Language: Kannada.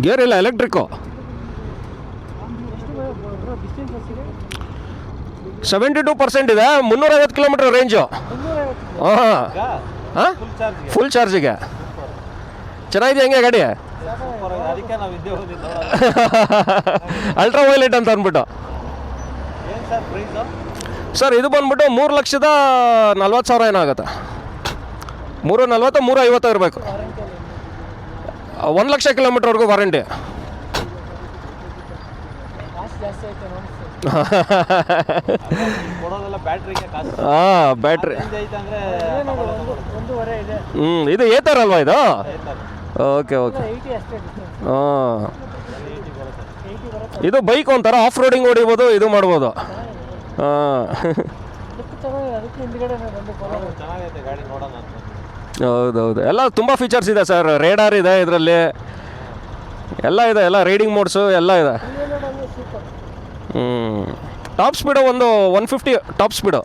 ಗೇರ್ ಇಲ್ಲ, ಎಲೆಕ್ಟ್ರಿಕ್ಕು. 72% ಇದೆ, 350 ಕಿಲೋಮೀಟರ್ ರೇಂಜು. ಹಾಂ ಹಾಂ, ಫುಲ್ ಚಾರ್ಜಿಗೆ. ಚೆನ್ನಾಗಿದೆ ಹೆಂಗೆ ಗಾಡಿ? ಅಲ್ಟ್ರಾ ವೈಲೆಟ್ ಅಂತ ಅಂದ್ಬಿಟ್ಟು. ಸರ್ ಇದು ಬಂದ್ಬಿಟ್ಟು 3,40,000 ಏನಾಗುತ್ತೆ. 340, 350 ಇರಬೇಕು. 1,00,000 ಕಿಲೋಮೀಟರ್ವರೆಗೂ ವಾರಂಟಿ. ಹಾಂ, ಬ್ಯಾಟ್ರಿ. ಇದು ಏತರ್ ಅಲ್ವಾ ಇದು? Okay okay. ಹಾಂ, ಇದು ಬೈಕ್ ಒಂಥರ ಆಫ್ ರೋಡಿಂಗ್ ಹೊಡಿಬೋದು, ಇದು ಮಾಡ್ಬೋದು. ಹಾಂ, ಹೌದೌದು. ಎಲ್ಲ ತುಂಬ ಫೀಚರ್ಸ್ ಇದೆ ಸರ್. ರೇಡಾರ್ ಇದೆ ಇದರಲ್ಲಿ, ಎಲ್ಲ ಇದೆ, ಎಲ್ಲ ರೈಡಿಂಗ್ ಮೋಡ್ಸು ಎಲ್ಲ ಇದೆ. ಟಾಪ್ ಸ್ಪೀಡು ಒಂದು 150 ಟಾಪ್ ಸ್ಪೀಡು.